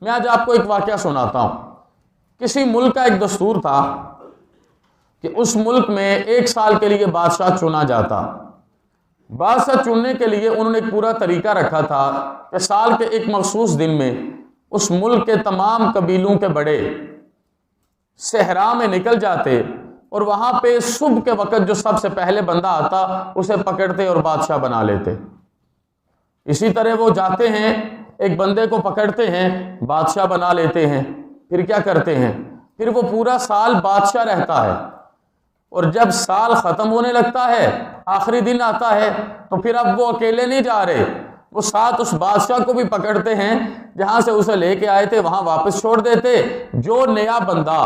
میں آج آپ کو ایک واقعہ سناتا ہوں۔ کسی ملک کا ایک دستور تھا کہ اس ملک میں 1 سال کے لیے بادشاہ چنا جاتا۔ بادشاہ چننے کے لیے انہوں نے ایک پورا طریقہ رکھا تھا کہ سال کے ایک مخصوص دن میں اس ملک کے تمام قبیلوں کے بڑے صحرا میں نکل جاتے اور وہاں پہ صبح کے وقت جو سب سے پہلے بندہ آتا اسے پکڑتے اور بادشاہ بنا لیتے۔ اسی طرح وہ جاتے ہیں، ایک بندے کو پکڑتے ہیں، بادشاہ بنا لیتے ہیں۔ پھر کیا کرتے ہیں؟ پھر وہ پورا سال بادشاہ رہتا ہے، اور جب سال ختم ہونے لگتا ہے، آخری دن آتا ہے، تو پھر اب وہ اکیلے نہیں جا رہے، وہ ساتھ اس بادشاہ کو بھی پکڑتے ہیں، جہاں سے اسے لے کے آئے تھے وہاں واپس چھوڑ دیتے۔ جو نیا بندہ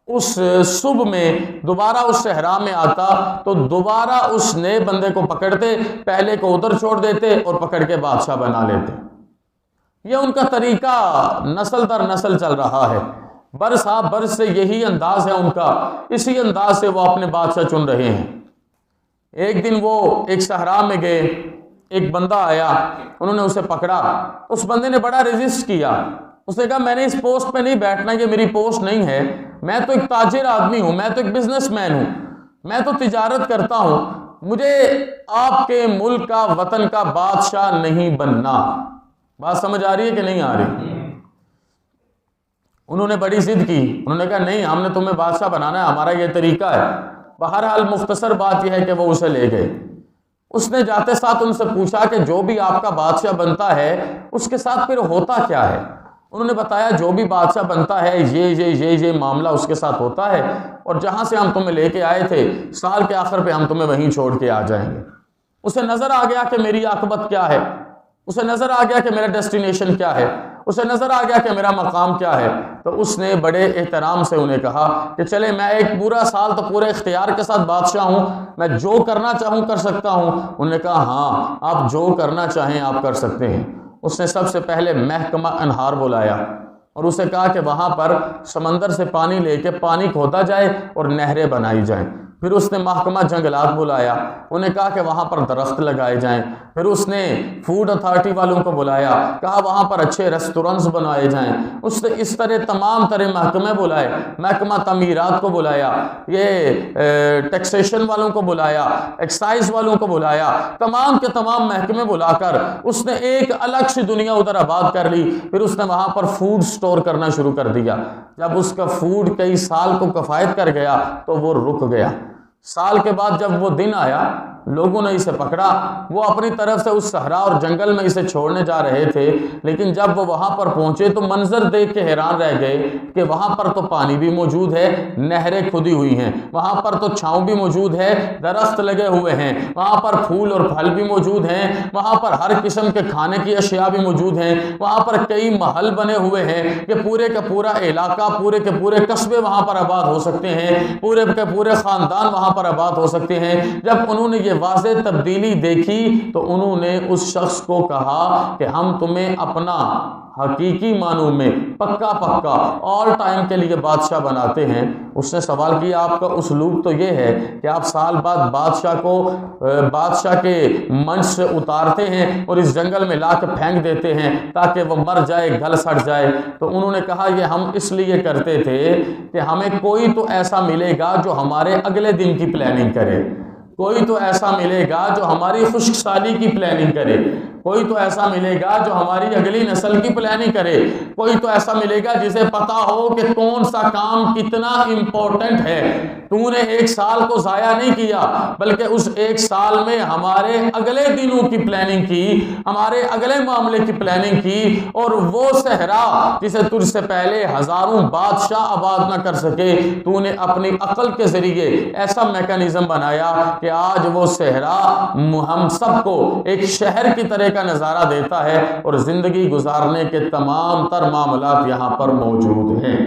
اس صبح میں دوبارہ اس صحرا میں آتا تو دوبارہ اس نئے بندے کو پکڑتے، پہلے کو ادھر چھوڑ دیتے اور پکڑ کے بادشاہ بنا لیتے۔ یہ ان کا طریقہ نسل در نسل چل رہا ہے، برس ہا برس سے یہی انداز ہے ان کا، اسی انداز سے وہ اپنے بادشاہ چن رہے ہیں۔ ایک دن وہ ایک صحرا میں گئے، ایک بندہ آیا، انہوں نے اسے پکڑا، اس بندے نے بڑا ریزسٹ کیا، اس نے کہا میں نے اس پوسٹ پہ نہیں بیٹھنا، یہ میری پوسٹ نہیں ہے، میں تو ایک تاجر آدمی ہوں، میں تو ایک بزنس مین ہوں، میں تو تجارت کرتا ہوں، مجھے آپ کے ملک کا وطن کا بادشاہ نہیں بننا۔ بات سمجھ آ رہی ہے کہ نہیں آ رہی؟ انہوں نے بڑی ضد کی، انہوں نے کہا نہیں، ہم نے تمہیں بادشاہ بنانا ہے، ہمارا یہ طریقہ ہے۔ بہرحال مختصر بات یہ ہے کہ وہ اسے لے گئے۔ اس نے جاتے ساتھ ان سے پوچھا کہ جو بھی آپ کا بادشاہ بنتا ہے اس کے ساتھ پھر ہوتا کیا ہے؟ انہوں نے بتایا جو بھی بادشاہ بنتا ہے یہ معاملہ اس کے ساتھ ہوتا ہے، اور جہاں سے ہم تمہیں لے کے آئے تھے سال کے آخر پہ ہم تمہیں وہیں چھوڑ کے آ جائیں گے۔ اسے نظر آ گیا کہ میری عاقبت کیا ہے، اسے نظر آ گیا کہ میرا ڈیسٹینیشن کیا ہے، اسے نظر آ گیا کہ میرا مقام کیا ہے۔ تو اس نے بڑے احترام سے انہیں کہا کہ چلے، میں ایک پورا سال تو پورے اختیار کے ساتھ بادشاہ ہوں، میں جو کرنا چاہوں کر سکتا ہوں۔ انہوں نے کہا ہاں، آپ جو کرنا چاہیں آپ کر سکتے ہیں۔ اس نے سب سے پہلے محکمہ انہار بلایا اور اسے کہا کہ وہاں پر سمندر سے پانی لے کے پانی کھودا جائے اور نہریں بنائی جائیں۔ پھر اس نے محکمہ جنگلات بلایا، انہیں کہا کہ وہاں پر درخت لگائے جائیں۔ پھر اس نے فوڈ اتھارٹی والوں کو بلایا، کہا وہاں پر اچھے ریسٹورنٹس بنائے جائیں۔ اس نے اس طرح تمام طرح محکمے بلائے، محکمہ تعمیرات کو بلایا، یہ ٹیکسیشن والوں کو بلایا، ایکسائز والوں کو بلایا، تمام کے تمام محکمے بلا کر اس نے ایک الگ سی دنیا ادھر آباد کر لی۔ پھر اس نے وہاں پر فوڈ سٹور کرنا شروع کر دیا۔ جب اس کا فوڈ کئی سال کو کفایت کر گیا تو وہ رک گیا۔ سال کے بعد جب وہ دن آیا، لوگوں نے اسے پکڑا، وہ اپنی طرف سے اس صحرا اور جنگل میں اسے چھوڑنے جا رہے تھے، لیکن جب وہ وہاں پر پہنچے تو منظر دیکھ کے حیران رہ گئے کہ وہاں پر تو پانی بھی موجود ہے، نہریں کھدی ہوئی ہیں، وہاں پر تو چھاؤں بھی موجود ہے، درخت لگے ہوئے ہیں، وہاں پر پھول اور پھل بھی موجود ہیں، وہاں پر ہر قسم کے کھانے کی اشیاء بھی موجود ہیں، وہاں پر کئی محل بنے ہوئے ہیں کہ پورے کا پورا علاقہ، پورے کے پورے قصبے وہاں پر آباد ہو سکتے ہیں، پورے کے پورے خاندان وہاں پر آباد ہو سکتے ہیں۔ جب انہوں نے یہ واضح تبدیلی دیکھی تو انہوں نے اس شخص کو کہا کہ ہم تمہیں اپنا حقیقی معنوں میں پکا آل ٹائم کے لیے بادشاہ بناتے ہیں۔ اس نے سوال کیا آپ کا اسلوب تو یہ ہے کہ آپ سال بعد بادشاہ کو بادشاہ کے منچ سے اتارتے ہیں اور اس جنگل میں لا کے پھینک دیتے ہیں تاکہ وہ مر جائے، گل سڑ جائے۔ تو انہوں نے کہا یہ ہم اس لیے کرتے تھے کہ ہمیں کوئی تو ایسا ملے گا جو ہمارے اگلے دن کی پلاننگ کرے، کوئی تو ایسا ملے گا جو ہماری خشک سالی کی پلاننگ کرے، کوئی تو ایسا ملے گا جو ہماری اگلی نسل کی پلاننگ کرے، کوئی تو ایسا ملے گا جسے پتا ہو کہ کون سا کام کتنا امپورٹنٹ ہے۔ تو نے 1 سال کو ضائع نہیں کیا، بلکہ اس 1 سال میں ہمارے اگلے دنوں کی پلاننگ کی، ہمارے اگلے معاملے کی پلاننگ کی، اور وہ صحرا جسے تجھ سے پہلے ہزاروں بادشاہ آباد نہ کر سکے، تو نے اپنی عقل کے ذریعے ایسا میکانزم بنایا کہ آج وہ صحرا ہم سب کو ایک شہر کی طرح کا نظارہ دیتا ہے، اور زندگی گزارنے کے تمام تر معاملات یہاں پر موجود ہیں۔